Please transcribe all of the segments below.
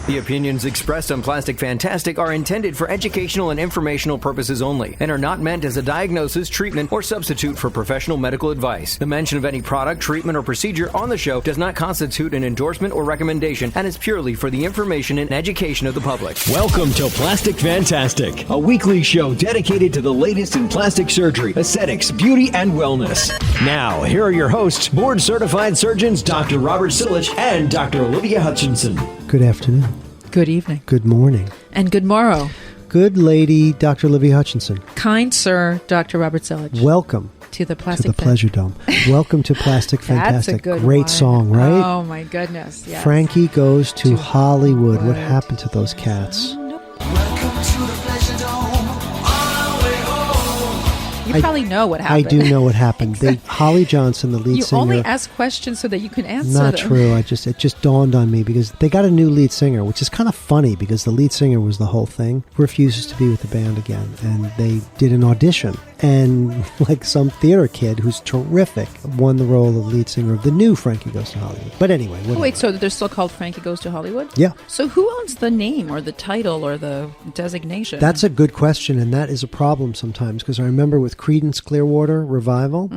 The opinions expressed on Plastic Fantastic are intended for educational and informational purposes only and are not meant as a diagnosis, treatment, or substitute for professional medical advice. The mention of any product, treatment, or procedure on the show does not constitute an endorsement or recommendation and is purely for the information and education of the public. Welcome to Plastic Fantastic, a weekly show dedicated to the latest in plastic surgery, aesthetics, beauty, and wellness. Now, here are your hosts, board-certified surgeons Dr. Robert Silich and Dr. Olivia Hutchinson. Good afternoon. Good evening. Good morning. And good morrow. Good lady, Dr. Olivia Hutchinson. Kind sir, Dr. Robert Silich. Welcome to the Plastic Pleasure Dome. Welcome to Plastic Fantastic. That's a good Great one. Song, right? Oh my goodness. Yes. Frankie Goes to Hollywood. What happened to those cats? Welcome to the Pleasure Dome. On our way home. You probably know what happened. I do know what happened. Holly Johnson, the lead singer. You only ask questions so that you can answer Not them. true. It just dawned on me because they got a new lead singer, which is kind of funny because the lead singer was the whole thing. Refuses to be with the band again, and they did an audition. And like some theater kid who's terrific won the role of lead singer of the new Frankie Goes to Hollywood. But anyway. Oh, wait, so they're still called Frankie Goes to Hollywood? Yeah. So who owns the name or the title or the designation? That's a good question, and that is a problem sometimes because I remember with Creedence Clearwater Revival,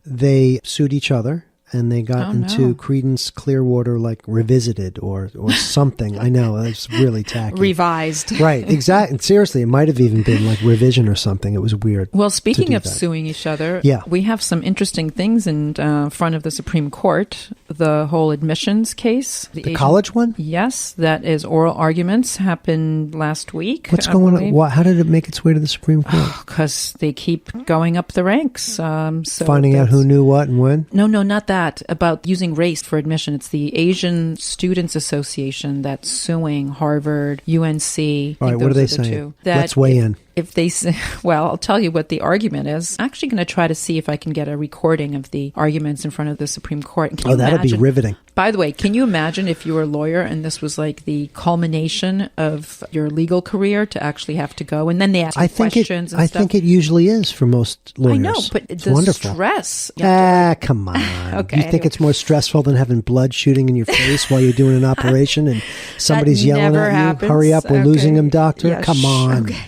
they sued each other. And they got into Creedence Clearwater like Revisited or something. I know, it's really tacky. Revised. Right, exactly. Seriously, it might have even been like Revision or something. It was weird. Well, speaking of suing each other, we have some interesting things in front of the Supreme Court. The whole admissions case. The college one? Yes, that is oral arguments happened last week. What's going on? How did it make its way to the Supreme Court? Because they keep going up the ranks. So finding out who knew what and when? No, not that. About using race for admission. It's the Asian Students Association that's suing Harvard, UNC. All right, what are they saying? Let's weigh in. If they say, well, I'll tell you what the argument is. I'm actually going to try to see if I can get a recording of the arguments in front of the Supreme Court. That'd be riveting. By the way, can you imagine if you were a lawyer and this was like the culmination of your legal career to actually have to go and then they ask you questions and I stuff? think it usually is for most lawyers. I know, but it's the wonderful. stress. Come on. Okay, You think it's more stressful than having blood shooting in your face while you're doing an operation and somebody's yelling at you? Happens. Hurry up, we're losing him, doctor. Yeah, Come on. Okay.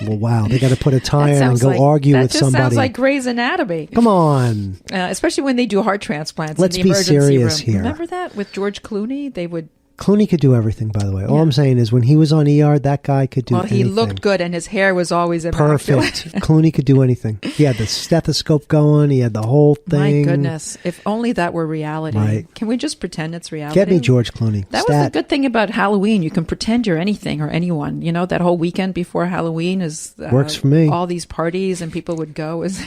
Well, wow, they got to put a tie on and go argue with somebody. That just sounds like Grey's Anatomy. Come on. Especially when they do heart transplants Let's in the be emergency serious room. here. Remember that with George Clooney? They would... Clooney could do everything, by the way. All I'm saying is when he was on ER, that guy could do anything. Well, he looked good and his hair was always immaculate. Perfect. Clooney could do anything. He had the stethoscope going. He had the whole thing. My goodness. If only that were reality. Right. Can we just pretend it's reality? Get me George Clooney. That was the good thing about Halloween. You can pretend you're anything or anyone. You know, that whole weekend before Halloween is... works for me. All these parties and people would go as...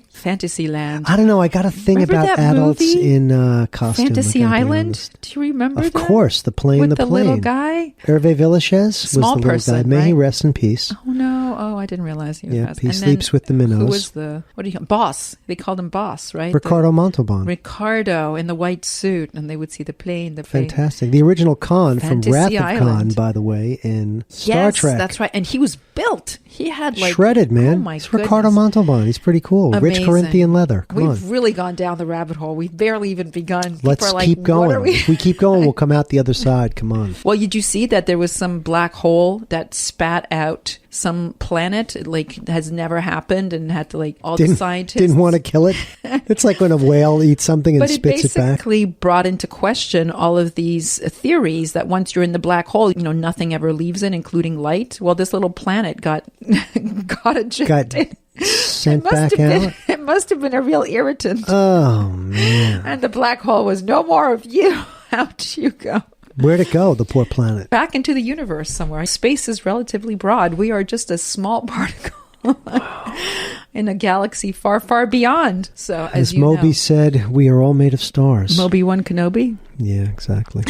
Fantasyland. I don't know. I got a thing Remember about that adults movie? in costume. Fantasy Island? Do you remember that? Of course. The plane, With the plane. little guy? Hervé Villechaize was the little guy. May he rest in peace. Oh, no. Oh, I didn't realize he was Yeah, fast. he And sleeps with the minnows. Who was the Boss. They called him Boss, right? Ricardo Montalban. Ricardo in the white suit, and they would see the plane. Fantastic. The original Khan from Fantasy Wrath of Khan, Island. by the way, in Star Trek. Yes, that's right. And he was built. He had like... shredded, man. Oh, my It's goodness. Ricardo Montalban. He's pretty cool. Rich Amazing. Corinthian leather. Come on. We've really gone down the rabbit hole. We've barely even begun. People Let's are like, keep what are going. we? If we keep going, we'll come out the other side. Come on. Well, did you see that there was some black hole that spat out some planet, like has never happened, and had to like all the scientists didn't want to kill it? It's like when a whale eats something and but spits it back. basically brought into question all of these theories that once you're in the black hole, you know, nothing ever leaves it, including light. Well, this little planet got ejected. Sent back out? It must have been a real irritant. Oh, man. And the black hole was no more of you. Out you go. Where'd it go, the poor planet? Back into the universe somewhere. Space is relatively broad. We are just a small particle in a galaxy far, far beyond. So, as Moby said, we are all made of stars. Moby-Wan Kenobi? Yeah, exactly.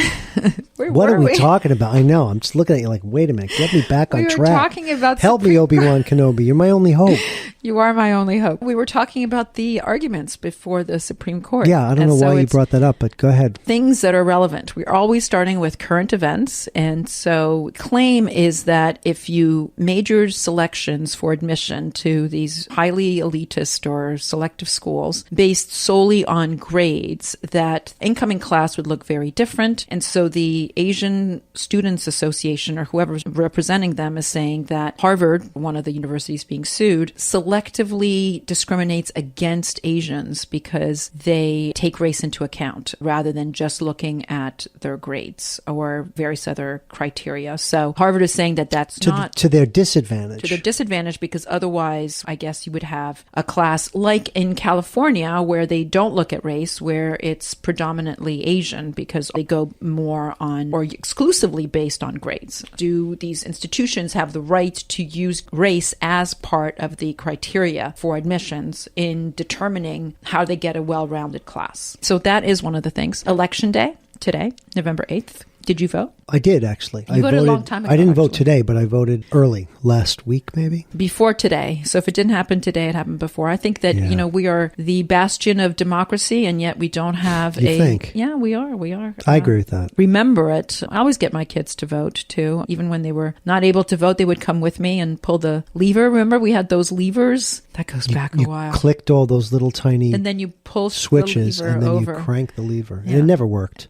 Where what were are we talking about? I know. I'm just looking at you like, wait a minute. Get me back on We were track. talking about Help me, Obi-Wan Kenobi. You're my only hope. You are my only hope. We were talking about the arguments before the Supreme Court. Yeah, I don't know why you brought that up, but go ahead. Things that are relevant. We're always starting with current events. And so claim is that if you major selections for admission to these highly elitist or selective schools based solely on grades, that incoming class would look very different. And so the the Asian Students Association or whoever's representing them is saying that Harvard, one of the universities being sued, selectively discriminates against Asians because they take race into account rather than just looking at their grades or various other criteria. So Harvard is saying that that's to their disadvantage. To their disadvantage, because otherwise, I guess you would have a class like in California where they don't look at race, where it's predominantly Asian because they go more on or exclusively based on grades. Do these institutions have the right to use race as part of the criteria for admissions in determining how they get a well-rounded class? So that is one of the things. Election Day today, November 8th. Did you vote? I did, actually. You voted a long time ago. I didn't vote today, but I voted early, last week maybe. Before today. So if it didn't happen today, it happened before. I think that, we are the bastion of democracy, and yet we don't have You think? Yeah, we are. I agree with that. Remember it. I always get my kids to vote, too. Even when they were not able to vote, they would come with me and pull the lever. Remember, we had those levers? That goes back a while. You clicked all those little tiny and then you pull switches, the lever and then over. you crank the lever. Yeah. And it never worked.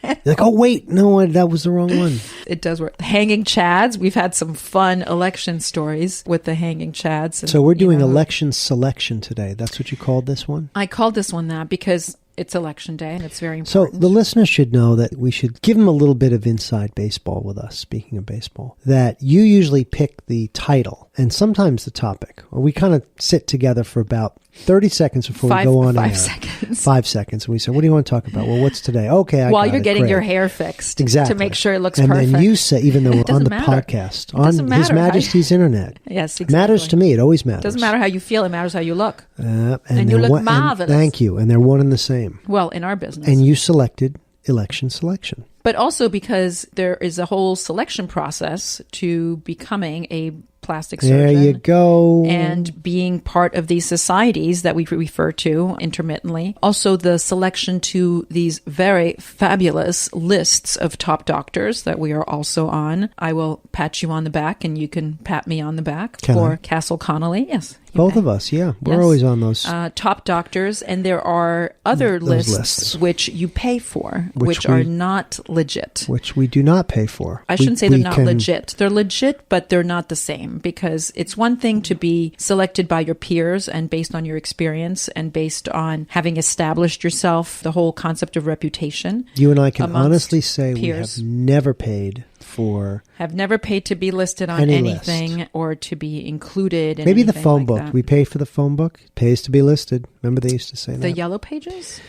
You're like, oh, wait, no, that was the wrong one. It does work. Hanging chads. We've had some fun election stories with the hanging chads. And, So we're doing election selection today. That's what you called this one? I called this one that because it's election day and it's very So important. the listeners should know that we should give them a little bit of inside baseball with us, speaking of baseball, that you usually pick the title and sometimes the topic. We kind of sit together for about 30 seconds before we go on 5 air. seconds. 5 seconds. And we say, what do you want to talk about? Well, what's today? Okay, While got you're it. getting Great. your hair fixed. Exactly. To make sure it looks and perfect. And then you say, even though we're on doesn't the matter. podcast, It on doesn't His matter how Majesty's Internet. Yes, exactly. Matters to me. It always matters. Doesn't matter how you feel. It matters how you look. And you they're look marvelous. Thank you. And they're one and the same. Well, in our business. And you selected election selection. But also because there is a whole selection process to becoming a plastic surgeon. There you go. And being part of these societies that we refer to intermittently. Also the selection to these very fabulous lists of top doctors that we are also on. I will pat you on the back and you can pat me on the back for Castle Connolly. Yes. Both of us, yeah. We're Yes. always on those. Top doctors, and there are other lists which you pay for, which are not legit. Which we do not pay for. I shouldn't say they're not legit. They're legit, but they're not the same, because it's one thing to be selected by your peers and based on your experience and based on having established yourself, the whole concept of reputation. You and I can amongst honestly say peers. we have never paid for... Have never paid to be listed on any anything list. Or to be included in Maybe the anything phone like book. that. We pay for the phone book. It pays to be listed. Remember they used to say that? The Yellow Pages?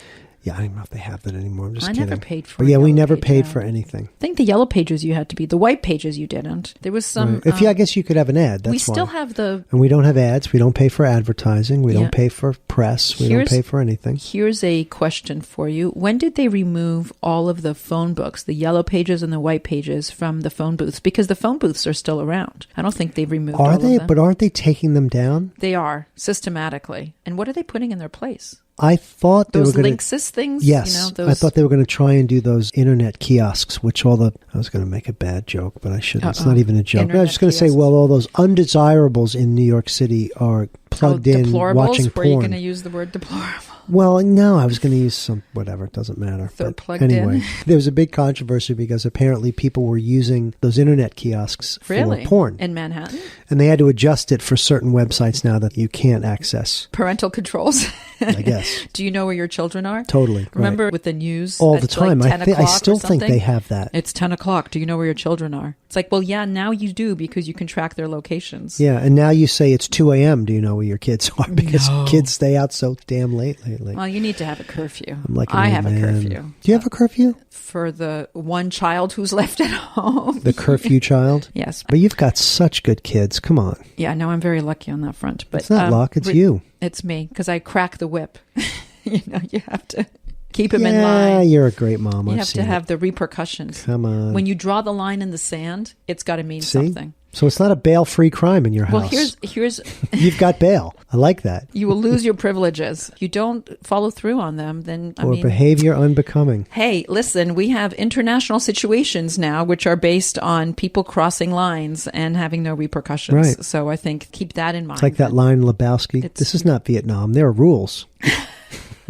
Yeah, I don't know if they have that anymore. I'm just I kidding. never paid for But yeah, we Yellow never Page paid ad. for anything. I think the Yellow Pages you had to be. The White Pages you didn't. There was some... Right. I guess you could have an ad. That's we still why. have the... And we don't have ads. We don't pay for advertising. We Yeah. don't pay for press. We don't pay for anything. Here's a question for you. When did they remove all of the phone books, the Yellow Pages and the White Pages, from the phone booths? Because the phone booths are still around. I don't think they've removed all Are of they? them. But aren't they taking them down? They are, systematically. And what are they putting in their place? I thought they Those were going Linksys things? Yes, You know, I those, thought they were going to try and do those internet kiosks, which I was going to make a bad joke, but I shouldn't. It's not even a joke. I was just going to say, kiosks. well, all those undesirables in New York City are plugged in deplorables? watching Were you porn. going to use the word deplorable? Well, no, I was going to use some, whatever, it doesn't matter. They're But plugged anyway, in. there was a big controversy because apparently people were using those internet kiosks Really? for porn. In Manhattan? And they had to adjust it for certain websites now that you can't access, Parental controls? I guess. Do you know where your children are? Totally. right. Remember with the news? All the at time. Like 10 I o'clock still or think something? they have that. It's 10 o'clock. Do you know where your children are? It's like, well, yeah, now you do because you can track their locations. Yeah, and now you say it's 2 a.m. Do you know where your kids are? Because kids stay out so damn late lately. Well, you need to have a curfew. I'm like, I oh, have a man. curfew. Do you have a curfew? For the one child who's left at home. The curfew child? Yes. But you've got such good kids. Come on. Yeah, no, I'm very lucky on that front. But It's not luck. It's you. It's me, because I crack the whip. You know, you have to keep him in Yeah, line. you're a great mom. You I've have seen to it. have the repercussions. Come on. When you draw the line in the sand, it's got to mean See? something. So it's not a bail-free crime in your house. Well, here's You've got bail. I like that. you will lose your privileges. You don't follow through on them, then I Or mean, behavior unbecoming. hey, listen, we have international situations now which are based on people crossing lines and having no repercussions. Right. So I think keep that in mind. It's like that line in Lebowski. It's- This is not Vietnam. There are rules.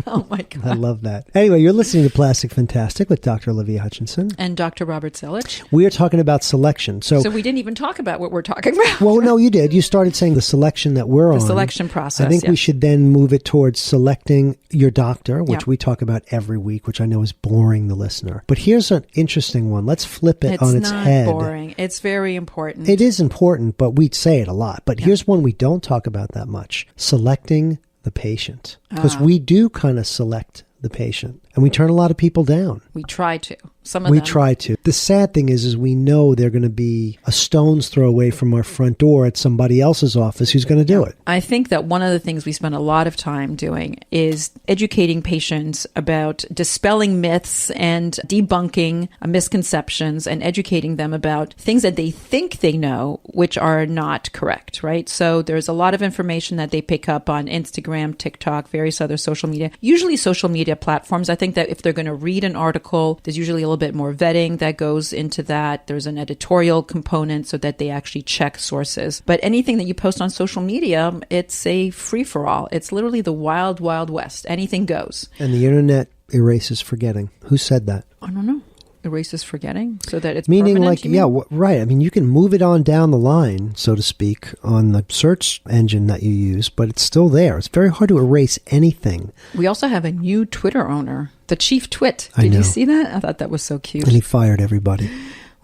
Oh, my God. I love that. Anyway, you're listening to Plastic Fantastic with Dr. Olivia Hutchinson. And Dr. Robert Silich. We are talking about selection. So we didn't even talk about what we're talking about. well, no, you did. You started saying the selection that we're on. The selection process. I think we should then move it towards selecting your doctor, which Yep. we talk about every week, which I know is boring the listener. But here's an interesting one. Let's flip it on its head. It's not boring. It's very important. It is important, but we say it a lot. But here's one we don't talk about that much. Selecting the patient. Because we do kind of select the patient. And we turn a lot of people down. We try to. Some of We them. try to. The sad thing is we know they're going to be a stone's throw away from our front door at somebody else's office who's going to do it. I think that one of the things we spend a lot of time doing is educating patients about dispelling myths and debunking misconceptions and educating them about things that they think they know, which are not correct, right? So there's a lot of information that they pick up on Instagram, TikTok, various other social media, usually social media platforms. I think that if they're going to read an article, there's usually a little bit more vetting that goes into that. There's an editorial component so that they actually check sources. But anything that you post on social media, it's a free-for-all. It's literally the wild, wild west. Anything goes. And the internet erases forgetting. Who said that? I don't know. Erases forgetting so that it's Meaning permanent, like, you mean? right. I mean, you can move it on down the line, so to speak, on the search engine that you use, but it's still there. It's very hard to erase anything. We also have a new Twitter owner, the Chief Twit. I Did know. you see that? I thought that was so cute. And he fired everybody.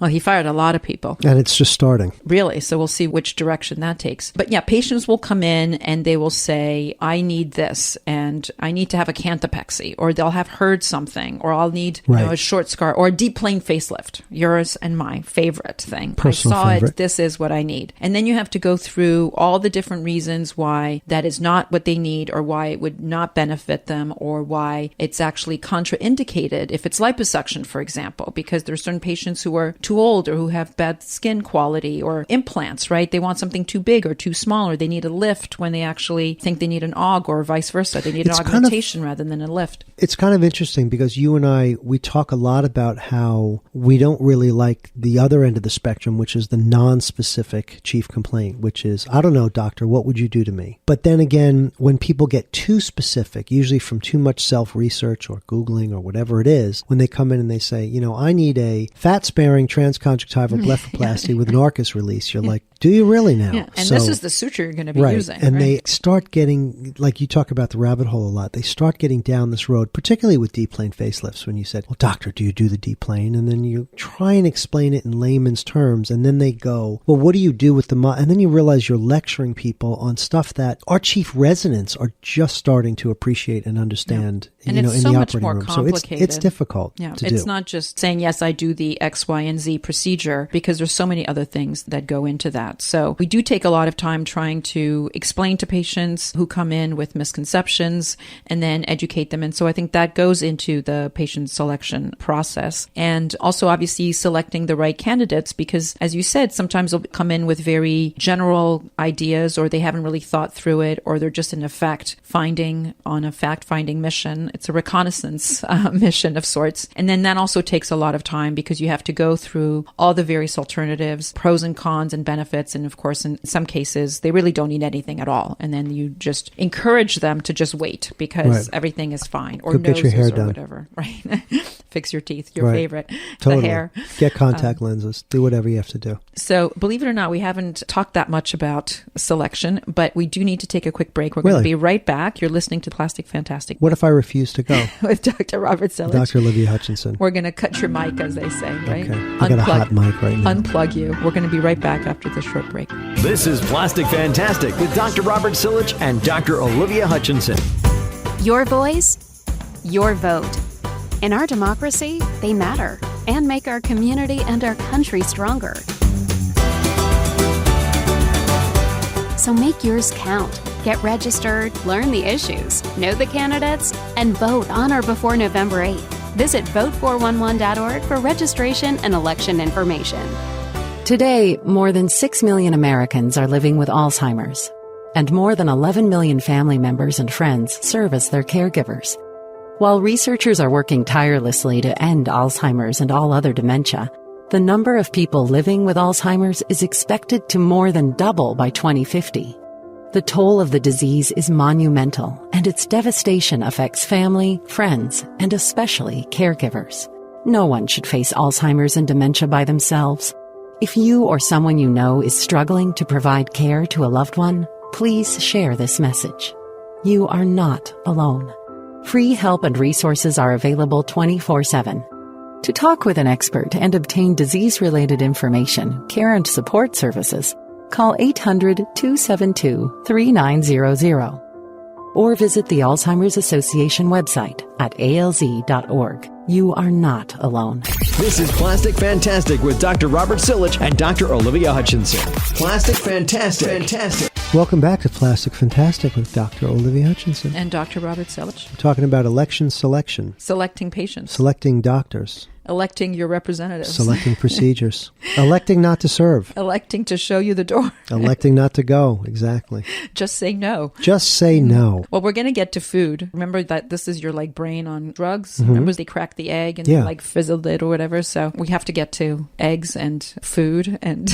Well, he fired a lot of people. And it's just starting. Really? So we'll see which direction that takes. But yeah, patients will come in and they will say, I need this and I need to have a canthapex, or they'll have heard something, or I'll need Right. a short scar or a deep plane facelift. Yours and my favorite thing. Personal I saw favorite. it. This is what I need. And then you have to go through all the different reasons why that is not what they need, or why it would not benefit them, or why it's actually contraindicated if it's liposuction, for example, because there are certain patients who are too old or who have bad skin quality, or implants, right? They want something too big or too small, or they need a lift when they actually think they need an aug, or vice versa. They need It's an kind of- augmentation rather than a lift. It's kind of interesting because you and I, we talk a lot about how we don't really like the other end of the spectrum, which is the non-specific chief complaint, which is, I don't know, doctor, what would you do to me? But then again, when people get too specific, usually from too much self-research or Googling or whatever it is, when they come in and they say, you know, I need a fat-sparing transconjunctival blepharoplasty with an Arcus release, you're like, do you really now? Yeah. And this is the suture you're going to be right. using. And right? they start getting, like you talk about the rabbit hole a lot, they start getting down this road, particularly with deep plane facelifts, when you said, well, doctor, do you do the deep plane? And then you try and explain it in layman's terms, and then they go, well, what do you do with the and then you realize you're lecturing people on stuff that our chief residents are just starting to appreciate and understand, And you know, it's in so the much operating more room. So complicated. it's difficult Yeah, to it's do. not just saying, yes, I do the X, Y, and Z procedure, because there's so many other things that go into that. So we do take a lot of time trying to explain to patients who come in with misconceptions and then educate them. And so I think that goes into the patient selection process. And also obviously selecting the right candidates, because as you said, sometimes they'll come in with very general ideas, or they haven't really thought through it, or they're just in a fact-finding mission. It's a reconnaissance mission of sorts. And then that also takes a lot of time, because you have to go through all the various alternatives, pros and cons and benefits. And of course, in some cases, they really don't need anything at all. And then you just encourage them to just wait, because Right. everything is fine, or Go get your noses hair or done. whatever, right? Fix your teeth, your Right. favorite, Totally. the hair. Get contact lenses. Do whatever you have to do. So believe it or not, we haven't talked that much about selection, but we do need to take a quick break. We're going Really? to be right back. You're listening to Plastic Fantastic What if I refuse to go? with Dr. Robert Silich. Dr. Olivia Hutchinson. We're going to cut your mic, as they say, right? Okay. I got a hot mic right now. Unplug you. We're going to be right back after this short break. This is Plastic Fantastic with Dr. Robert Silich and Dr. Olivia Hutchinson. Your voice, your vote. In our democracy, they matter and make our community and our country stronger. So make yours count. Get registered, learn the issues, know the candidates, and vote on or before November 8th. Visit vote411.org for registration and election information. Today, more than 6 million Americans are living with Alzheimer's, and more than 11 million family members and friends serve as their caregivers. While researchers are working tirelessly to end Alzheimer's and all other dementia, the number of people living with Alzheimer's is expected to more than double by 2050. The toll of the disease is monumental, and its devastation affects family, friends, and especially caregivers. No one should face Alzheimer's and dementia by themselves. If you or someone you know is struggling to provide care to a loved one, please share this message. You are not alone. Free help and resources are available 24/7. To talk with an expert and obtain disease-related information, care and support services, call 800-272-3900 or visit the Alzheimer's Association website at alz.org. You are not alone. This is Plastic Fantastic with Dr. Robert Silich and Dr. Olivia Hutchinson. Plastic Fantastic. Welcome back to Plastic Fantastic with Dr. Olivia Hutchinson. And Dr. Robert Silich. We're talking about election selection. Selecting patients. Selecting doctors. Electing your representatives. Selecting procedures. Electing not to serve. Electing to show you the door. Electing not to go. Exactly. Just say no. Just say no. Well, we're going to get to food. Remember that this is your like brain on drugs. Remember they cracked the egg and Yeah. like fizzled it or whatever. So we have to get to eggs and food and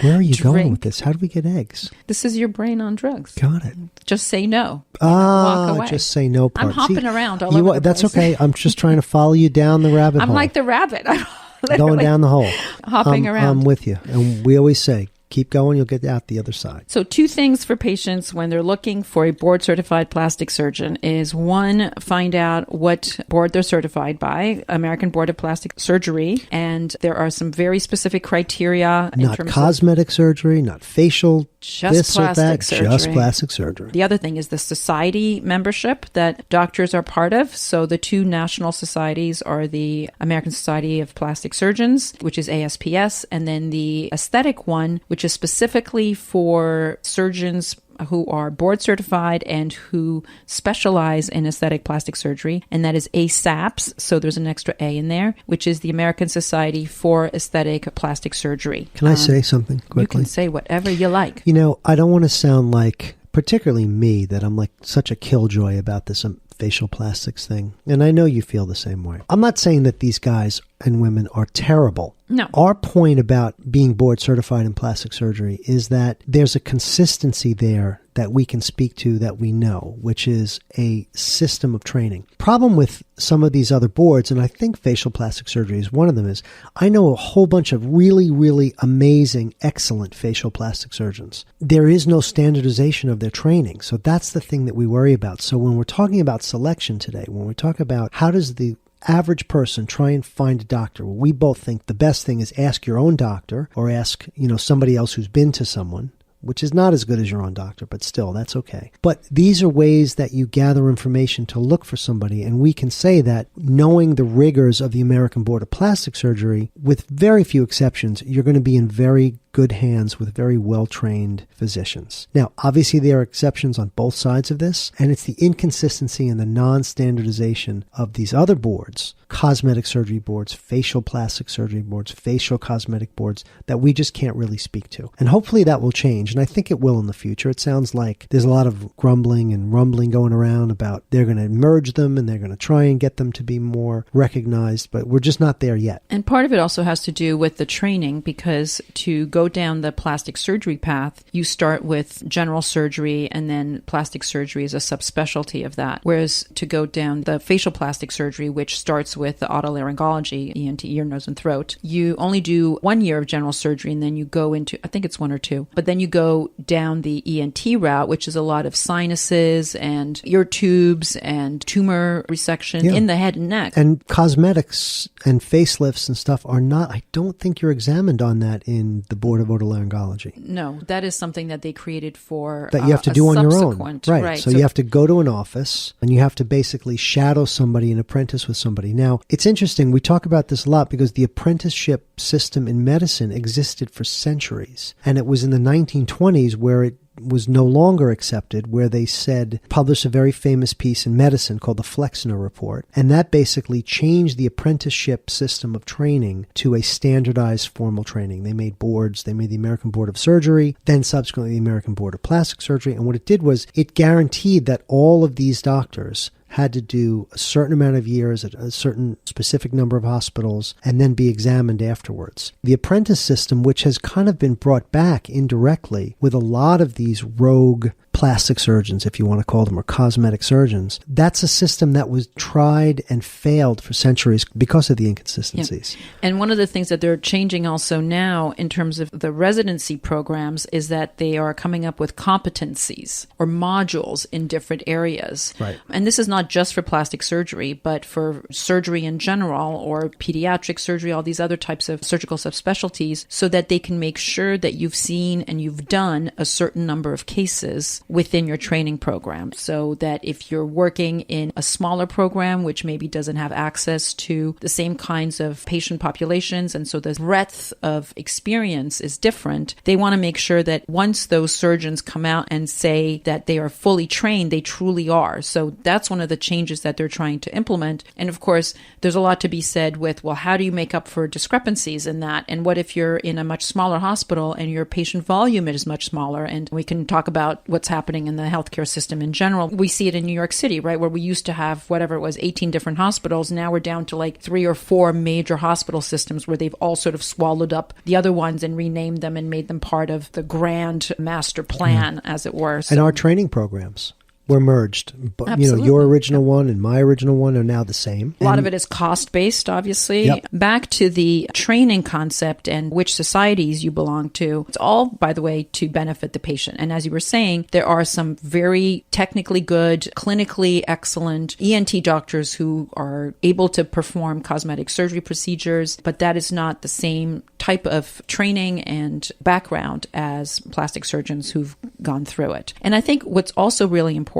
Where are you going drink. with this? How do we get eggs? This is your brain on drugs. Got it. Just say no. Walk away. Just say no part. I'm hopping around all you over are- the That's place. okay. I'm just trying to follow you down the rabbit I'm hole. like the rabbit. I'm Going literally down the hole. hopping around. I'm with you. And we always say, keep going, you'll get out the other side. So 2 things for patients when they're looking for a board-certified plastic surgeon is 1, find out what board they're certified by, American Board of Plastic Surgery, and there are some very specific criteria in Not terms cosmetic surgery, not facial, Just this or that, plastic just surgery. plastic surgery. The other thing is the society membership that doctors are part of. So the 2 national societies are the American Society of Plastic Surgeons, which is ASPS, and then the aesthetic one, which is specifically for surgeons who are board certified and who specialize in aesthetic plastic surgery, and that is ASAPS, so there's an extra A in there, which is the American Society for Aesthetic Plastic Surgery. Can I say something quickly? You can say whatever you like. You know, I don't want to sound like, particularly me, that I'm like such a killjoy about this facial plastics thing. And I know you feel the same way. I'm not saying that these guys and women are terrible. No. Our point about being board certified in plastic surgery is that there's a consistency there that we can speak to that we know, which is a system of training. Problem with some of these other boards, and I think facial plastic surgery is one of them, is I know a whole bunch of really, really amazing, excellent facial plastic surgeons. There is no standardization of their training. So that's the thing that we worry about. So when we're talking about selection today, when we talk about how does the average person try and find a doctor, well, we both think the best thing is ask your own doctor or ask, somebody else who's been to someone, which is not as good as your own doctor, but still, that's okay. But these are ways that you gather information to look for somebody, and we can say that knowing the rigors of the American Board of Plastic Surgery, with very few exceptions, you're going to be in very good hands with very well-trained physicians. Now, obviously there are exceptions on both sides of this, and it's the inconsistency and the non-standardization of these other boards, cosmetic surgery boards, facial plastic surgery boards, facial cosmetic boards, that we just can't really speak to. And hopefully that will change, and I think it will in the future. It sounds like there's a lot of grumbling and rumbling going around about they're going to merge them and they're going to try and get them to be more recognized, but we're just not there yet. And part of it also has to do with the training, because to go down the plastic surgery path, you start with general surgery and then plastic surgery is a subspecialty of that. Whereas to go down the facial plastic surgery, which starts with the otolaryngology, ENT, ear, nose, and throat, you only do 1 year of general surgery and then you go into, I think it's 1 or 2, but then you go down the ENT route, which is a lot of sinuses and ear tubes and tumor resection in the head and neck. And cosmetics and facelifts and stuff are not, I don't think you're examined on that in the Board of Otolaryngology. No, that is something that they created for that you have to do on your own. Right. So you have to go to an office and you have to basically shadow somebody and apprentice with somebody. Now, it's interesting. We talk about this a lot because the apprenticeship system in medicine existed for centuries. And it was in the 1920s where it was no longer accepted, where they said, published a very famous piece in medicine called the Flexner Report. And that basically changed the apprenticeship system of training to a standardized formal training. They made boards, they made the American Board of Surgery, then subsequently the American Board of Plastic Surgery. And what it did was it guaranteed that all of these doctors had to do a certain amount of years at a certain specific number of hospitals and then be examined afterwards. The apprentice system, which has kind of been brought back indirectly with a lot of these rogue plastic surgeons, if you want to call them, or cosmetic surgeons. That's a system that was tried and failed for centuries because of the inconsistencies. Yeah. And one of the things that they're changing also now in terms of the residency programs is that they are coming up with competencies or modules in different areas. Right. And this is not just for plastic surgery, but for surgery in general, or pediatric surgery, all these other types of surgical subspecialties, so that they can make sure that you've seen and you've done a certain number of cases within your training program, so that if you're working in a smaller program, which maybe doesn't have access to the same kinds of patient populations, and so the breadth of experience is different, they want to make sure that once those surgeons come out and say that they are fully trained, they truly are. So that's one of the changes that they're trying to implement. And of course, there's a lot to be said with, well, how do you make up for discrepancies in that? And what if you're in a much smaller hospital and your patient volume is much smaller? And we can talk about what's happening in the healthcare system in general. We see it in New York City, right, where we used to have whatever it was, 18 different hospitals. Now we're down to like 3 or 4 major hospital systems where they've all sort of swallowed up the other ones and renamed them and made them part of the grand master plan, as it were. So, and our training programs were merged. But, Absolutely. Your original one and my original one are now the same. A lot of it is cost-based, obviously. Yep. Back to the training concept and which societies you belong to. It's all, by the way, to benefit the patient. And as you were saying, there are some very technically good, clinically excellent ENT doctors who are able to perform cosmetic surgery procedures, but that is not the same type of training and background as plastic surgeons who've gone through it. And I think what's also really important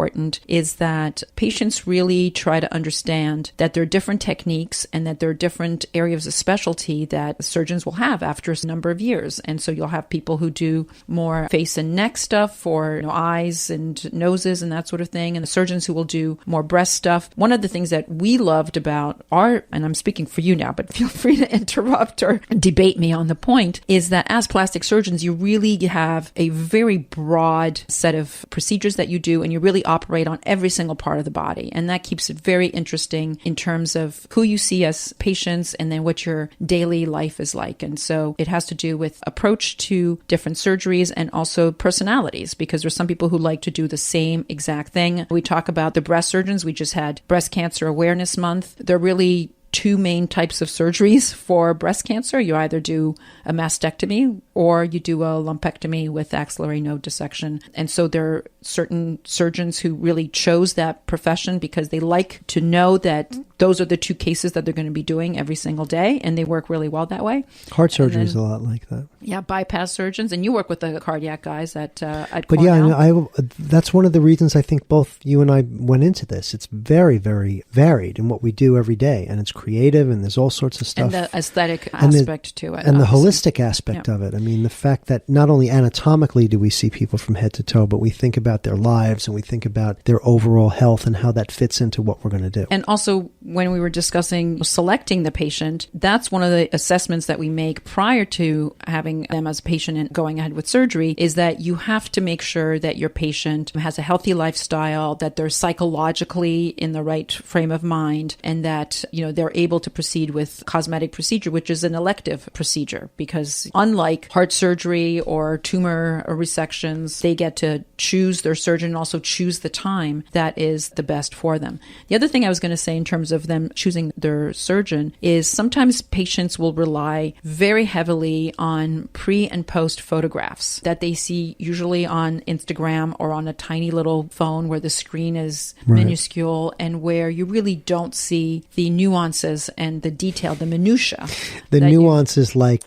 is that patients really try to understand that there are different techniques and that there are different areas of specialty that surgeons will have after a number of years. And so you'll have people who do more face and neck stuff for eyes and noses and that sort of thing, and the surgeons who will do more breast stuff. One of the things that we loved about our, and I'm speaking for you now, but feel free to interrupt or debate me on the point, is that as plastic surgeons, you really have a very broad set of procedures that you do, and you really operate on every single part of the body. And that keeps it very interesting in terms of who you see as patients and then what your daily life is like. And so it has to do with approach to different surgeries and also personalities, because there's some people who like to do the same exact thing. We talk about the breast surgeons. We just had Breast Cancer Awareness Month. They're really 2 main types of surgeries for breast cancer. You either do a mastectomy or you do a lumpectomy with axillary node dissection. And so there are certain surgeons who really chose that profession because they like to know that those are the 2 cases that they're going to be doing every single day, and they work really well that way. Heart surgery is a lot like that. Yeah, bypass surgeons, and you work with the cardiac guys at But Cornell. yeah, that's one of the reasons I think both you and I went into this. It's very, very varied in what we do every day, and it's creative, and there's all sorts of stuff. And the aesthetic aspect to it. And the obviously. holistic aspect of it. I mean, the fact that not only anatomically do we see people from head to toe, but we think about their lives and we think about their overall health and how that fits into what we're going to do. And also, when we were discussing selecting the patient, that's one of the assessments that we make prior to having them as a patient and going ahead with surgery, is that you have to make sure that your patient has a healthy lifestyle, that they're psychologically in the right frame of mind, and that, they're able to proceed with cosmetic procedure, which is an elective procedure, because unlike heart surgery or tumor resections, they get to choose their surgeon and also choose the time that is the best for them. The other thing I was going to say in terms of them choosing their surgeon is sometimes patients will rely very heavily on pre and post photographs that they see usually on Instagram or on a tiny little phone where the screen is minuscule and where you really don't see the nuances and the detail, the minutia. The nuances like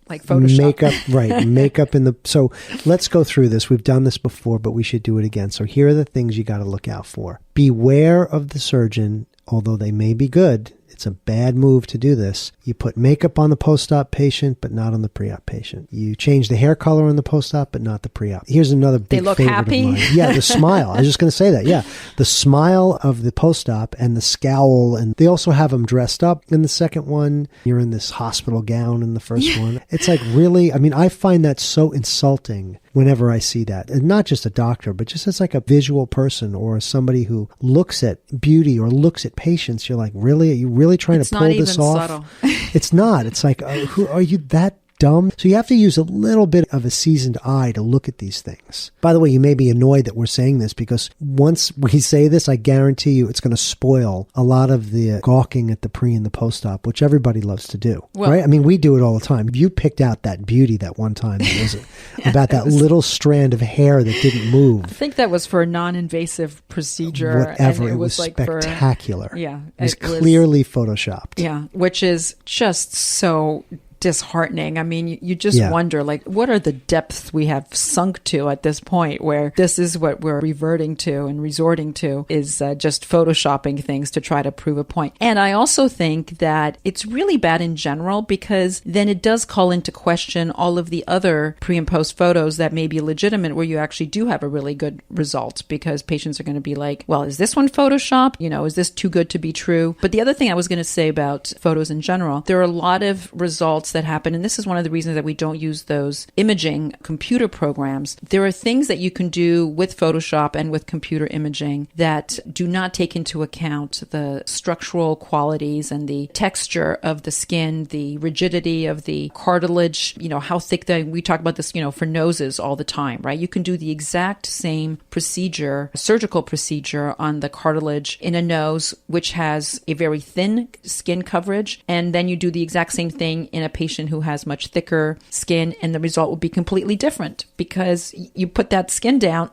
Photoshop. Makeup so let's go through this. We've done this before, but we should do it again. So here are the things you got to look out for. Beware of the surgeon, although they may be good. It's a bad move to do this. You put makeup on the post-op patient, but not on the pre-op patient. You change the hair color on the post-op, but not the pre-op. Here's another big favorite They look happy? of mine. Yeah, the smile. I was just going to say that. Yeah, the smile of the post-op and the scowl. And they also have them dressed up in the second one. You're in this hospital gown in the first one. It's like really, I find that so insulting whenever I see that. And not just a doctor, but just as like a visual person or somebody who looks at beauty or looks at patients. You're like, really? Are you really trying to pull this off? It's not even subtle. It's not. It's like, who are you that dumb. So you have to use a little bit of a seasoned eye to look at these things. By the way, you may be annoyed that we're saying this because once we say this, I guarantee you it's going to spoil a lot of the gawking at the pre and the post-op, which everybody loves to do, right? I mean, we do it all the time. You picked out that beauty that one time that was about that little strand of hair that didn't move. I think that was for a non-invasive procedure. Whatever. And It was like spectacular. Yeah. It was clearly photoshopped. Yeah, which is just so disheartening. I mean, you just wonder, like, what are the depths we have sunk to at this point where this is what we're reverting to and resorting to is just photoshopping things to try to prove a point. And I also think that it's really bad in general because then it does call into question all of the other pre and post photos that may be legitimate where you actually do have a really good result because patients are going to be like, well, is this one Photoshop? You know, is this too good to be true? But the other thing I was going to say about photos in general, there are a lot of results that happen, and this is one of the reasons that we don't use those imaging computer programs. There are things that you can do with Photoshop and with computer imaging that do not take into account the structural qualities and the texture of the skin, the rigidity of the cartilage, you know, how thick we talk about this, you know, for noses all the time, right? You can do the exact same procedure, surgical procedure on the cartilage in a nose, which has a very thin skin coverage, and then you do the exact same thing in a patient who has much thicker skin, and the result will be completely different because you put that skin down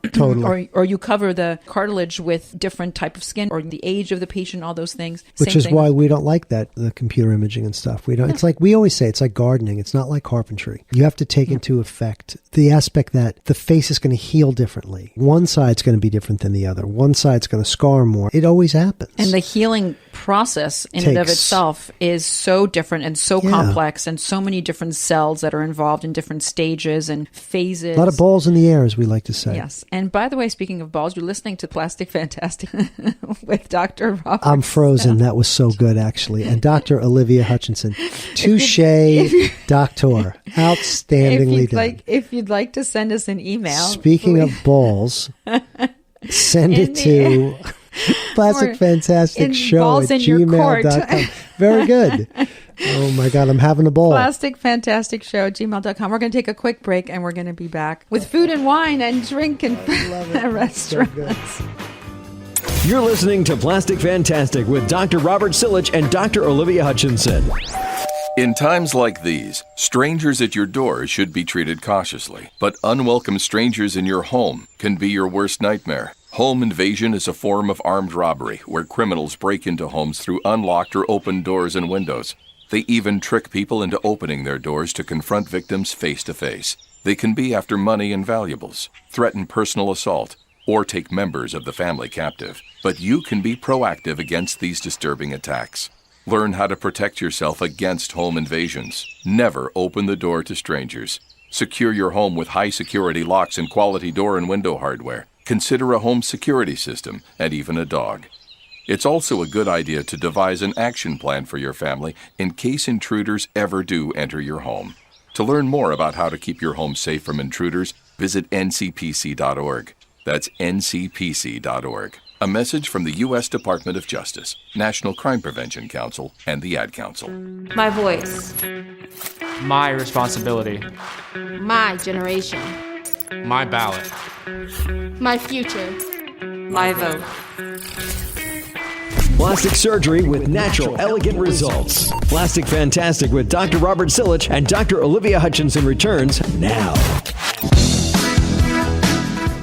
or you cover the cartilage with different type of skin or the age of the patient, all those things. Which is why we don't like that, the computer imaging and stuff. We don't. It's like we always say, it's like gardening. It's not like carpentry. You have to take into effect the aspect that the face is going to heal differently. One side's going to be different than the other. One side's going to scar more. It always happens. And the healing process in and of itself is so different and so complex and so many different cells that are involved in different stages and phases. A lot of balls in the air, as we like to say. Yes. And by the way, speaking of balls, you're listening to Plastic Fantastic with Dr. Robert. I'm frozen. That was so good, actually. And Dr. Olivia Hutchinson. Touche, doctor. Outstandingly done. If you'd like to send us an email. Speaking of balls, send it to Plastic Fantastic Show at gmail.com. Very good. Oh my God, I'm having a ball. Plastic Fantastic Show at gmail.com. We're going to take a quick break and we're going to be back with food and wine and drink and restaurants. So You're listening to Plastic Fantastic with Dr. Robert Silich and Dr. Olivia Hutchinson. In times like these, strangers at your door should be treated cautiously, but unwelcome strangers in your home can be your worst nightmare. Home invasion is a form of armed robbery where criminals break into homes through unlocked or open doors and windows. They even trick people into opening their doors to confront victims face to face. They can be after money and valuables, threaten personal assault, or take members of the family captive. But you can be proactive against these disturbing attacks. Learn how to protect yourself against home invasions. Never open the door to strangers. Secure your home with high-security locks and quality door and window hardware. Consider a home security system and even a dog. It's also a good idea to devise an action plan for your family in case intruders ever do enter your home. To learn more about how to keep your home safe from intruders, visit ncpc.org. That's ncpc.org. A message from the U.S. Department of Justice, National Crime Prevention Council, and the Ad Council. My voice. My responsibility. My generation. My ballot. My future. My vote. Plastic surgery with natural, elegant results. Plastic Fantastic with Dr. Robert Silich and Dr. Olivia Hutchinson returns now.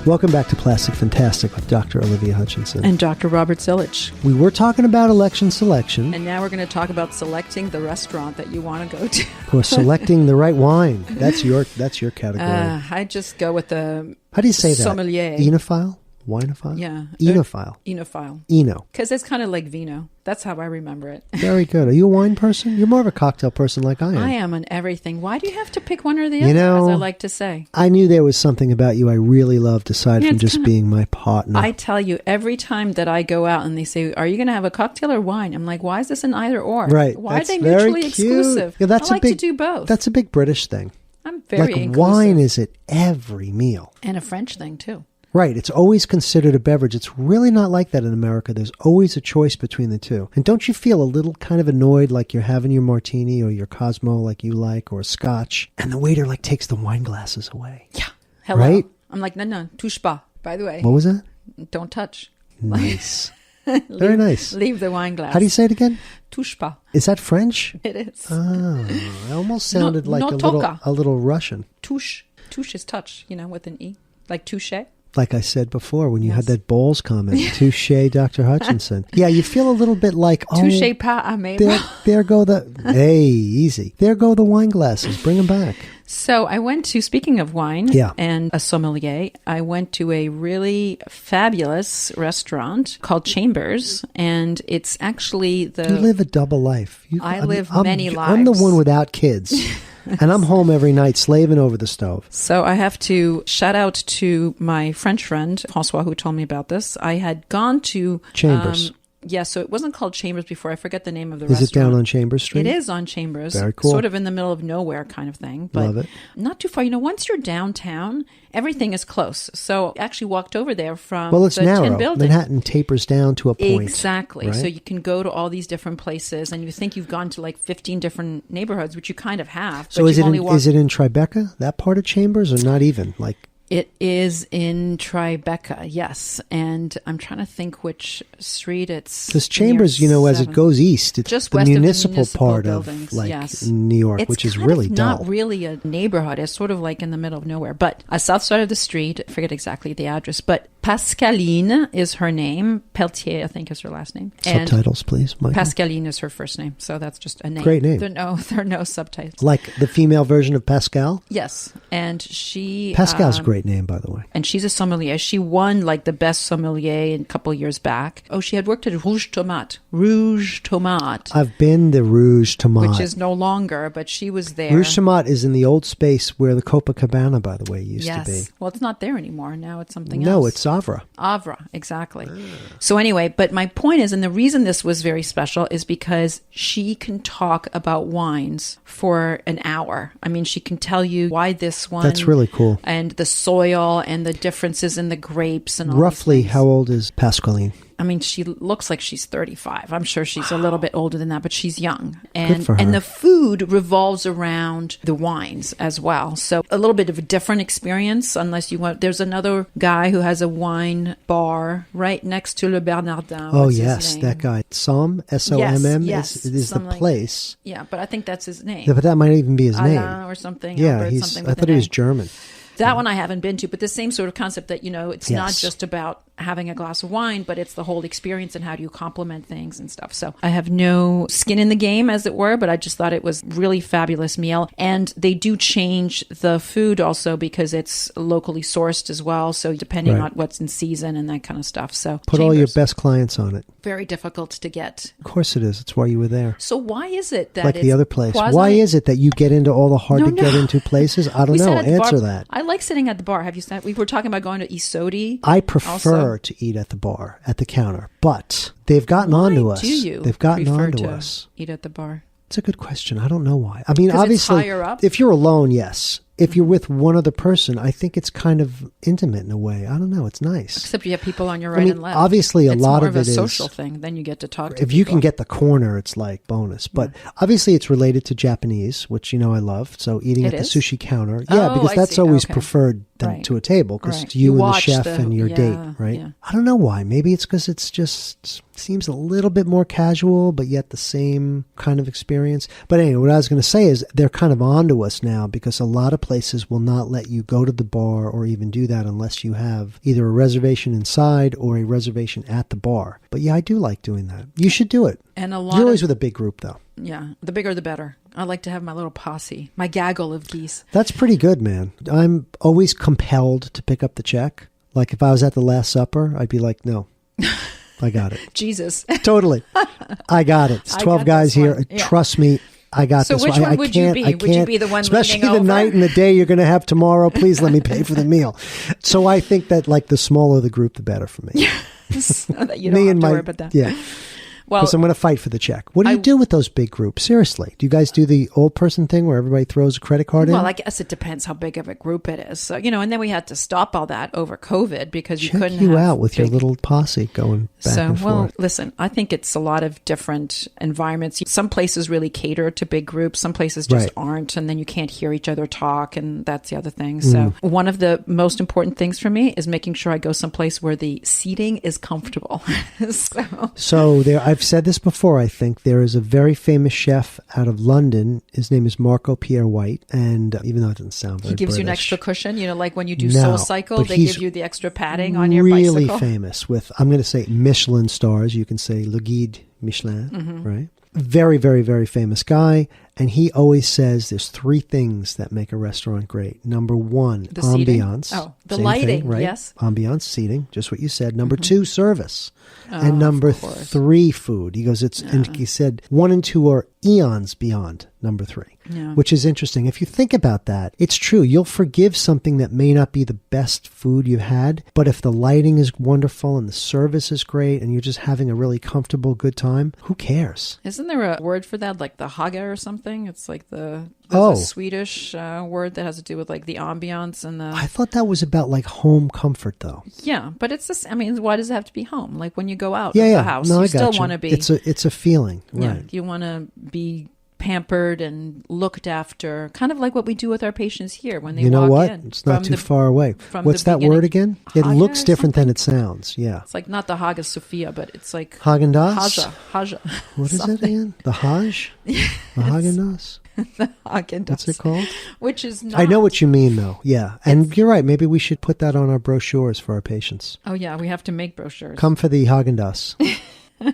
welcome back to Plastic Fantastic with Dr. Olivia Hutchinson. And Dr. Robert Silich. We were talking about election selection. And now we're going to talk about selecting the restaurant that you want to go to. Or selecting the right wine. That's your category. I just go with the How do you say sommelier. That? Enophile? Wineophile? Yeah. Enophile. Enophile. Eno. Because it's kind of like vino. That's how I remember it. Very good. Are you a wine person? You're more of a cocktail person like I am. I am on everything. Why do you have to pick one or the other, as I like to say? I knew there was something about you I really loved aside from just being my partner. I tell you, every time that I go out and they say, are you going to have a cocktail or wine? I'm like, why is this an either or? Right. Why that's are they very mutually cute. exclusive? Yeah, that's I like to do both. That's a big British thing. I'm very inclusive. Wine is at every meal. And a French thing, too. Right. It's always considered a beverage. It's really not like that in America. There's always a choice between the two. And don't you feel a little kind of annoyed like you're having your martini or your Cosmo like you like or a scotch and the waiter like takes the wine glasses away? Yeah. Hello. Right? I'm like, no, touche pas, by the way. What was that? Don't touch. Nice. Very nice. Leave the wine glass. How do you say it again? Touche pas. Is that French? It is. Oh, it almost sounded like no a toca. little Russian. Touche. Touche is touch, with an E. Like touche. Like I said before, when you had that Bowles comment, touche, Dr. Hutchinson. Yeah, you feel a little bit like, touche pas à mes there go hey, easy. There go the wine glasses. Bring them back. So I went to, speaking of wine and a sommelier, I went to a really fabulous restaurant called Chambers, and it's actually You live a double life. I live many lives. I'm the one without kids. And I'm home every night slaving over the stove. So I have to shout out to my French friend, Francois, who told me about this. I had gone to Chambers. So it wasn't called Chambers before. I forget the name of the restaurant. Is it down on Chambers Street? It is on Chambers. Very cool. Sort of in the middle of nowhere kind of thing. But love it. Not too far. Once you're downtown, everything is close. So I actually walked over there from it's the narrow. Tin Building. Manhattan tapers down to a point. Exactly. Right? So you can go to all these different places, and you think you've gone to like 15 different neighborhoods, which you kind of have. So is it in Tribeca, that part of Chambers, or not even? It is in Tribeca, yes. And I'm trying to think which street it's... Because Chambers, as it goes east, it's just the west municipal of part buildings, of New York, which is really dull. It's not really a neighborhood. It's sort of like in the middle of nowhere. But a south side of the street, I forget exactly the address, but Pascaline is her name. Pelletier, I think, is her last name. Subtitles, please, Michael. Pascaline is her first name, so that's just a name. Great name. There are no subtitles. Like the female version of Pascal? Yes. And she... Pascal's a great name, by the way. And she's a sommelier. She won like the best sommelier a couple of years back. Oh, she had worked at Rouge Tomate. I've been the Rouge Tomate. Which is no longer, but she was there. Rouge Tomate is in the old space where the Copacabana, by the way, used to be. Well, it's not there anymore. Now it's something else. No, it's Avra. Avra, exactly. So anyway, but my point is, and the reason this was very special is because she can talk about wines for an hour. I mean, she can tell you why this one. That's really cool. And the soil and the differences in the grapes and all Roughly, how old is Pascaline? I mean, she looks like she's 35. I'm sure she's a little bit older than that, but she's young. Good for her. And the food revolves around the wines as well. So a little bit of a different experience, unless you want. There's another guy who has a wine bar right next to Le Bernardin. Oh, yes, that guy. Somm, S-O-M-M, yes, is the place. Yeah, but I think that's his name. Yeah, but that might even be his Alain name. Or something. Yeah, I thought he was German. That one I haven't been to, but the same sort of concept that, it's not just about having a glass of wine, but it's the whole experience and how do you complement things and stuff. So I have no skin in the game, as it were, but I just thought it was really fabulous meal. And they do change the food also because it's locally sourced as well. So depending on what's in season and that kind of stuff. So put all your best clients on it. Very difficult to get. Of course it is. It's why you were there. So why is it that like the other place? Why is it that you get into all the hard to get into places? I don't know. Answer that. I like sitting at the bar. Have you sat? We were talking about going to Isodi. I prefer to eat at the bar, at the counter, but they've gotten onto us. They've gotten onto us. Eat at the bar. It's a good question. I don't know why. I mean, obviously, it's higher up? If you're alone, yes. If you're with one other person, I think it's kind of intimate in a way. I don't know. It's nice. Except you have people on your right and left. Obviously, a lot of it is a social thing. Then you get to talk to If you can get the corner, it's like bonus. But obviously, it's related to Japanese, which, I love. So eating at the sushi counter. Yeah, because that's always preferred than to a table because you and the chef and your date, right? Yeah. I don't know why. Maybe it's because it's just seems a little bit more casual, but yet the same kind of experience. But anyway, what I was going to say is they're kind of onto us now because a lot of places will not let you go to the bar or even do that unless you have either a reservation inside or a reservation at the bar. But yeah, I do like doing that. You should do it. And a lot You're always with a big group, though. Yeah, the bigger the better. I like to have my little posse, my gaggle of geese. That's pretty good, man. I'm always compelled to pick up the check. Like if I was at the Last Supper, I'd be like, no, I got it. Jesus. Totally. I got it. It's 12 guys here. Yeah. Trust me. I got this. So which one would you be? Would you be the one especially leaning the over? Night and the day you're going to have tomorrow? Please let me pay for the meal. So I think that like the smaller the group, the better for me. So that you don't have to worry about that. Yeah. Well, Because I'm going to fight for the check. What do you do with those big groups? Seriously. Do you guys do the old person thing where everybody throws a credit card in? Well, I guess it depends how big of a group it is. So, and then we had to stop all that over COVID because you couldn't you have out with your little posse going back and forth. Listen, I think it's a lot of different environments. Some places really cater to big groups. Some places just aren't. And then you can't hear each other talk. And that's the other thing. So one of the most important things for me is making sure I go someplace where the seating is comfortable. So there, I've said this before, I think. There is a very famous chef out of London. His name is Marco Pierre White. And even though it doesn't sound very He gives British, you an extra cushion. Like when you do Soul Cycle, they give you the extra padding on your really bicycle. Famous with, I'm going to say Michelin stars. You can say Le Guide Michelin, right? Very, very, very famous guy. And he always says there's three things that make a restaurant great. Number one, the ambiance. Seating. Oh, the Same lighting, thing, right? yes. Ambiance, seating, just what you said. Number two, service. And number three, food. He goes, and he said 1 and 2 are eons beyond number 3, which is interesting. If you think about that, it's true. You'll forgive something that may not be the best food you've had, but if the lighting is wonderful and the service is great and you're just having a really comfortable, good time, who cares? Isn't there a word for that, like the hage or something? It's like there's a Swedish word that has to do with like the ambiance and the... I thought that was about like home comfort though. Yeah, but it's just, why does it have to be home? Like when you go out of the house, no, you I still gotcha. want to be... It's a feeling, right? Yeah, you want to be pampered and looked after, kind of like what we do with our patients here when they walk in. You know what? It's not too far away. What's that word again? It looks different than it sounds. Yeah. It's like not the Hagia Sophia, but it's like Haagen-Dazs? Haja. What is it again? The Haj? The Haagen-Dazs? The Haagen-Dazs. What's it called? Which is not... I know what you mean, though. Yeah. And you're right. Maybe we should put that on our brochures for our patients. Oh, yeah. We have to make brochures. Come for the Haagen-Dazs.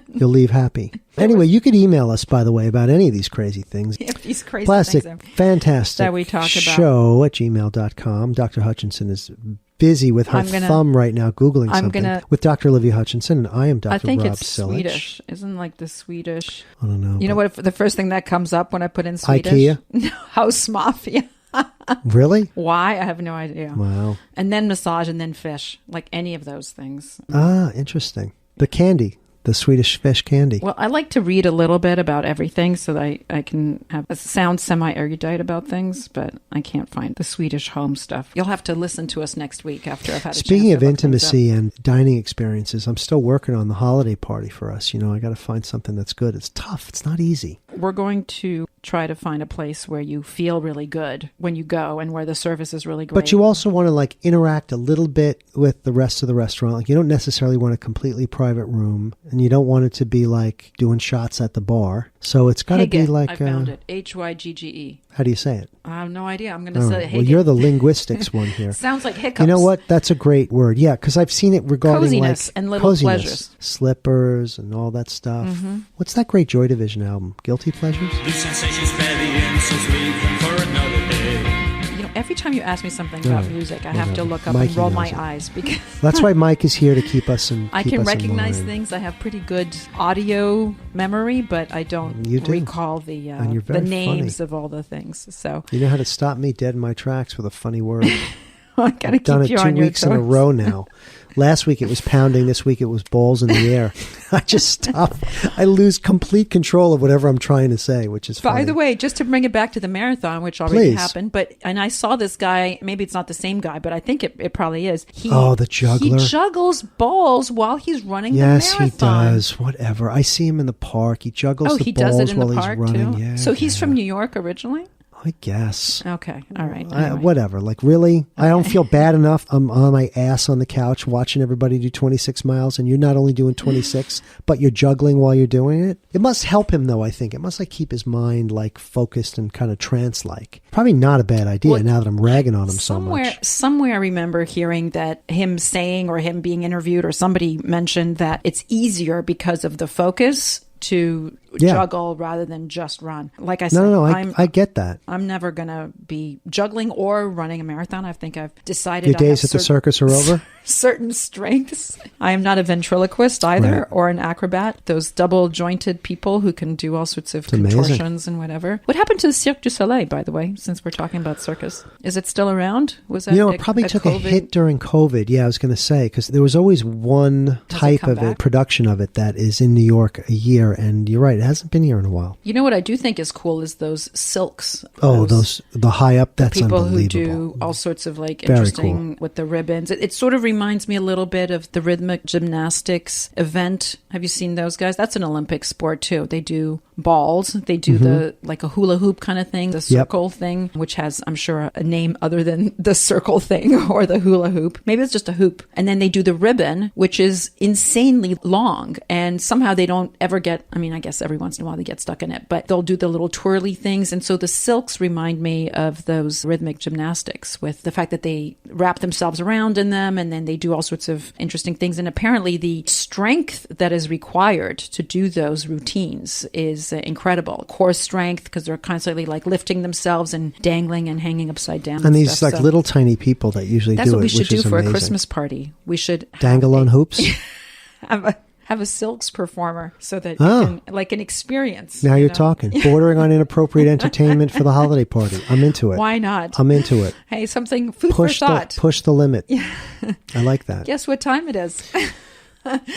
You'll leave happy. Anyway, you could email us, by the way, about any of these crazy things. Yeah, these crazy Plastic, things fantastic that we talk about. Show at gmail.com. Dr. Hutchinson is busy with her thumb right now Googling something with Dr. Olivia Hutchinson, and I am Dr. I think Rob it's Silich. Swedish. Isn't like the Swedish... I don't know. You know what? The first thing that comes up when I put in Swedish? IKEA? No, House Mafia. Really? Why? I have no idea. Wow. And then massage and then fish. Like any of those things. Ah, interesting. The candy. The Swedish fish candy. Well, I like to read a little bit about everything so that I can sound semi-erudite about things, but I can't find the Swedish home stuff. You'll have to listen to us next week after I've had a chance. Speaking of intimacy and dining experiences, I'm still working on the holiday party for us. I got to find something that's good. It's tough. It's not easy. We're going to try to find a place where you feel really good when you go and where the service is really great. But you also want to interact a little bit with the rest of the restaurant. You don't necessarily want a completely private room, and you don't want it to be like doing shots at the bar. So it's got to be like... I found it. Hygge. How do you say it? I have no idea. I'm going to say Hygge. Well, you're the linguistics one here. Sounds like hiccups. You know what? That's a great word. Yeah, because I've seen it regarding coziness and little pleasures. Slippers and all that stuff. Mm-hmm. What's that great Joy Division album? Guilty Pleasures? The sensation's very in, so sweet for another day. Every time you ask me something about music, I have to look up Mikey and roll my eyes because that's why Mike is here to keep us in. I can recognize things. I have pretty good audio memory, but I don't recall the names of all the things. So you know how to stop me dead in my tracks with a funny word. I gotta keep you on your toes. I've done it 2 weeks in a row now. Last week it was pounding. This week it was balls in the air. I just stop. I lose complete control of whatever I'm trying to say, which is funny. By the way, just to bring it back to the marathon, which already happened, and I saw this guy, maybe it's not the same guy, but I think it probably is. The juggler. He juggles balls while he's running the marathon. Yes, he does. Whatever. I see him in the park. He juggles the balls while he's running. Too? Yeah, so he's from New York originally? I guess. Okay. All right. Anyway. Whatever. Really? Okay. I don't feel bad enough. I'm on my ass on the couch watching everybody do 26 miles, and you're not only doing 26, but you're juggling while you're doing it. It must help him, though, I think. It must keep his mind focused and kind of trance-like. Probably not a bad idea now that I'm ragging on him so much. Somewhere I remember hearing that him saying or him being interviewed or somebody mentioned that it's easier because of the focus to juggle rather than just run. Like I said, No, I get that. I'm never going to be juggling or running a marathon. I think I've decided Your days at the circus are over? Certain strengths. I am not a ventriloquist either, Right. or an acrobat. Those double jointed people who can do all sorts of contortions and whatever. What happened to the Cirque du Soleil, by the way, since we're talking about circus? Is it still around? Was that it probably took a hit during COVID. Yeah, I was going to say, because there was always one type of it, production of it, that is in New York a year. And you're right, it hasn't been here in a while. You know what I do think is cool is those silks. Oh, the high up, that's people unbelievable. Who do all sorts of like Very interesting cool. with the ribbons. It sort of reminds me a little bit of the rhythmic gymnastics event. Have you seen those guys? That's an Olympic sport too. They do balls. They do the like a hula hoop kind of thing, the circle thing, which has, I'm sure, a name other than the circle thing or the hula hoop. Maybe it's just a hoop. And then they do the ribbon, which is insanely long. And somehow they don't ever get, I mean, I guess every once in a while they get stuck in it, but they'll do the little twirly things. And so the silks remind me of those rhythmic gymnastics with the fact that they wrap themselves around in them and then they do all sorts of interesting things. And apparently the strength that is required to do those routines is incredible. Core strength, because they're constantly like lifting themselves and dangling and hanging upside down. And these stuff. like little tiny people that usually That's do what we it, should which do is for amazing. a Christmas party. We should Dangle on hoops? have a silks performer so that you can, like an experience. Now you're talking. Bordering on inappropriate entertainment for the holiday party. I'm into it. Why not? I'm into it. Hey, something food for thought. Push the limit. I like that. Guess what time it is?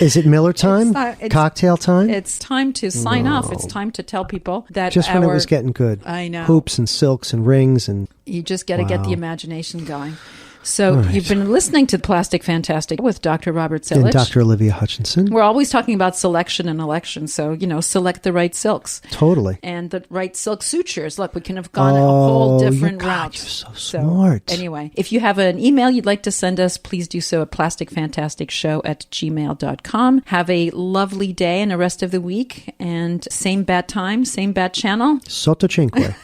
Is it Miller time? It's Cocktail time? It's time to sign off. It's time to tell people that just when it was getting good. I know. Hoops and silks and rings and you just got to get the imagination going. So right. You've been listening to Plastic Fantastic with Dr. Robert Silich. And Dr. Olivia Hutchinson. We're always talking about selection and election. So, select the right silks. Totally. And the right silk sutures. Look, we can have gone a whole different route. You're so smart. Anyway, if you have an email you'd like to send us, please do so at plasticfantasticshow@gmail.com. Have a lovely day and the rest of the week. And same bat time, same bat channel. Sotto cinque.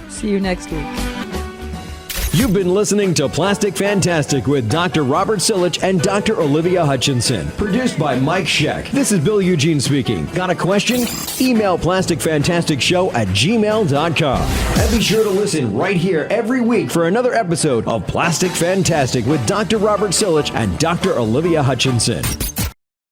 See you next week. You've been listening to Plastic Fantastic with Dr. Robert Silich and Dr. Olivia Hutchinson. Produced by Mike Scheck. This is Bill Eugene speaking. Got a question? Email plasticfantasticshow@gmail.com. And be sure to listen right here every week for another episode of Plastic Fantastic with Dr. Robert Silich and Dr. Olivia Hutchinson.